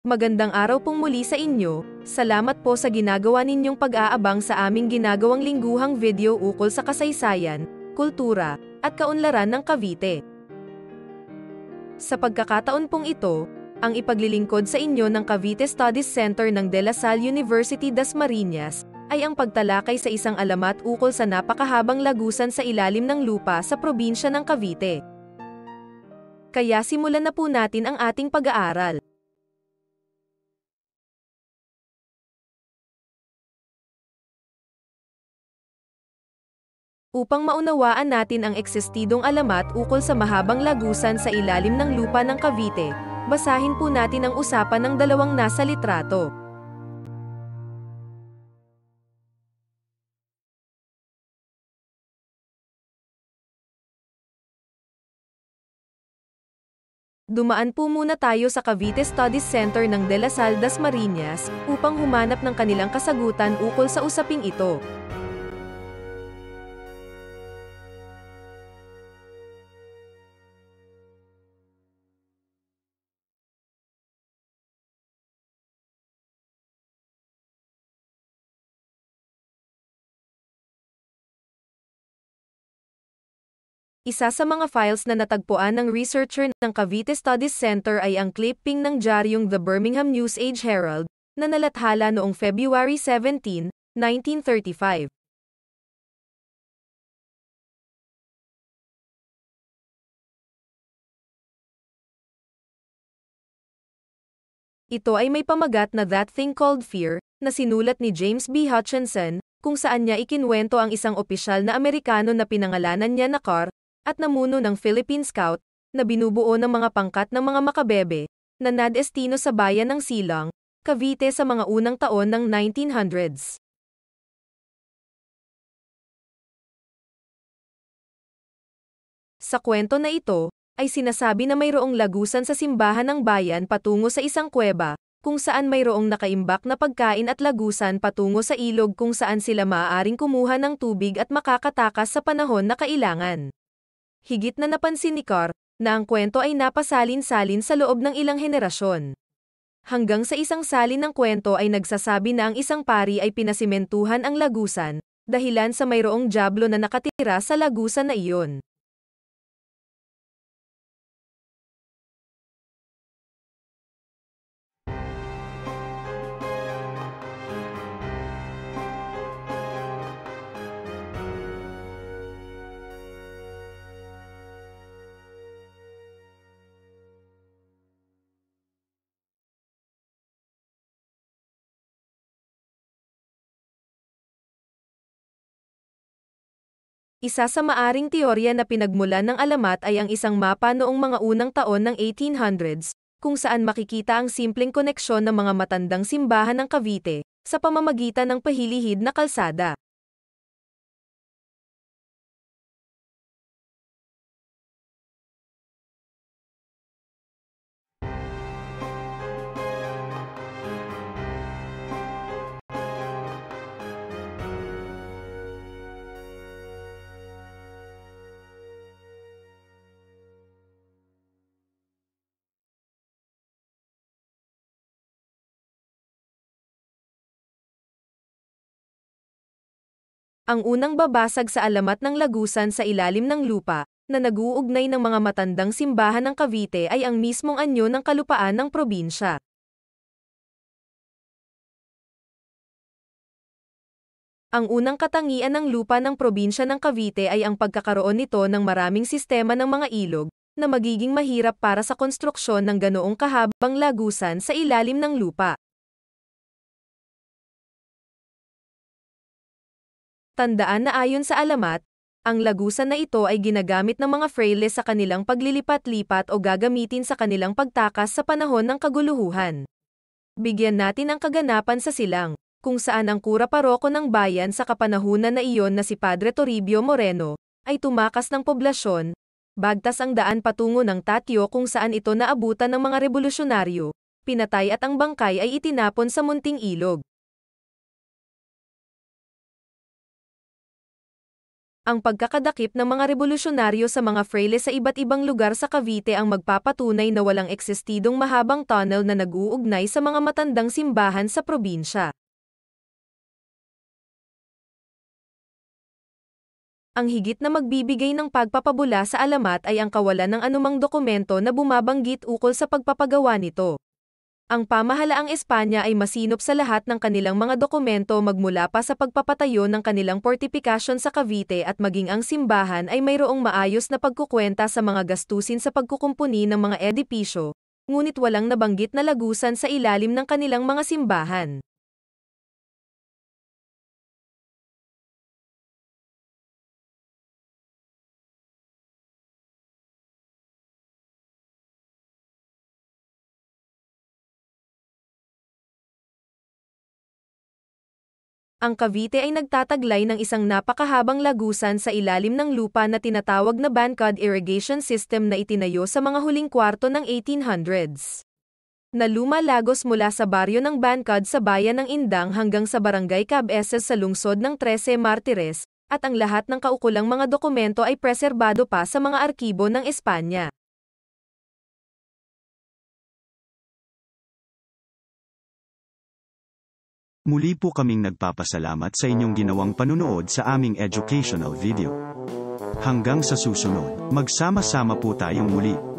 Magandang araw pong muli sa inyo, salamat po sa ginagawa ninyong pag-aabang sa aming ginagawang lingguhang video ukol sa kasaysayan, kultura, at kaunlaran ng Cavite. Sa pagkakataon pong ito, ang ipaglilingkod sa inyo ng Cavite Studies Center ng De La Salle University Dasmariñas, ay ang pagtalakay sa isang alamat ukol sa napakahabang lagusan sa ilalim ng lupa sa probinsya ng Cavite. Kaya simulan na po natin ang ating pag-aaral. Upang maunawaan natin ang eksistidong alamat ukol sa mahabang lagusan sa ilalim ng lupa ng Cavite, basahin po natin ang usapan ng dalawang nasa litrato. Dumaan po muna tayo sa Cavite Studies Center ng De La Salle Dasmariñas upang humanap ng kanilang kasagutan ukol sa usaping ito. Isa sa mga files na natagpuan ng researcher ng Cavite Studies Center ay ang clipping ng diaryong The Birmingham News Age Herald, na nalathala noong February 17, 1935. Ito ay may pamagat na That Thing Called Fear, na sinulat ni James B. Hutchinson, kung saan niya ikinwento ang isang opisyal na Amerikano na pinangalanan niya na Carr, at namuno ng Philippine Scout, na binubuo ng mga pangkat ng mga makabebe, na nadestino sa bayan ng Silang, Cavite sa mga unang taon ng 1900s. Sa kwento na ito, ay sinasabi na mayroong lagusan sa simbahan ng bayan patungo sa isang kuweba, kung saan mayroong nakaimbak na pagkain at lagusan patungo sa ilog kung saan sila maaaring kumuha ng tubig at makakatakas sa panahon na kailangan. Higit na napansin ni Carr, na ang kwento ay napasalin-salin sa loob ng ilang henerasyon. Hanggang sa isang salin ng kwento ay nagsasabi na ang isang pari ay pinasimentuhan ang lagusan, dahilan sa mayroong dyablo na nakatira sa lagusan na iyon. Isa sa maaring teorya na pinagmulan ng alamat ay ang isang mapa noong mga unang taon ng 1800s, kung saan makikita ang simpleng koneksyon ng mga matandang simbahan ng Cavite, sa pamamagitan ng pahilihid na kalsada. Ang unang babasag sa alamat ng lagusan sa ilalim ng lupa, na nag-uugnay ng mga matandang simbahan ng Cavite ay ang mismong anyo ng kalupaan ng probinsya. Ang unang katangian ng lupa ng probinsya ng Cavite ay ang pagkakaroon nito ng maraming sistema ng mga ilog, na magiging mahirap para sa konstruksyon ng ganoong kahabang lagusan sa ilalim ng lupa. Tandaan na ayon sa alamat, ang lagusan na ito ay ginagamit ng mga frailes sa kanilang paglilipat-lipat o gagamitin sa kanilang pagtakas sa panahon ng kaguluhan. Bigyan natin ang kaganapan sa Silang, kung saan ang kura paroko ng bayan sa kapanahunan na iyon na si Padre Toribio Moreno, ay tumakas ng poblasyon, bagtas ang daan patungo ng Tatyo kung saan ito naabutan ng mga revolusyonaryo, pinatay at ang bangkay ay itinapon sa munting ilog. Ang pagkakadakip ng mga revolusyonaryo sa mga fraile sa iba't ibang lugar sa Cavite ang magpapatunay na walang eksistidong mahabang tunnel na nag-uugnay sa mga matandang simbahan sa probinsya. Ang higit na magbibigay ng pagpapabula sa alamat ay ang kawalan ng anumang dokumento na bumabanggit ukol sa pagpapagawa nito. Ang pamahalaang Espanya ay masinop sa lahat ng kanilang mga dokumento magmula pa sa pagpapatayo ng kanilang fortifikasyon sa Cavite at maging ang simbahan ay mayroong maayos na pagkukwenta sa mga gastusin sa pagkukumpuni ng mga edipisyo, ngunit walang nabanggit na lagusan sa ilalim ng kanilang mga simbahan. Ang Cavite ay nagtataglay ng isang napakahabang lagusan sa ilalim ng lupa na tinatawag na Bancod Irrigation System na itinayo sa mga huling kwarto ng 1800s. Na lumalagos mula sa baryo ng Bancod sa bayan ng Indang hanggang sa barangay Cabezas sa lungsod ng 13 Martires, at ang lahat ng kaukulang mga dokumento ay preserbado pa sa mga arkibo ng Espanya. Muli po kaming nagpapasalamat sa inyong ginawang panunood sa aming educational video. Hanggang sa susunod, magsama-sama po tayong muli.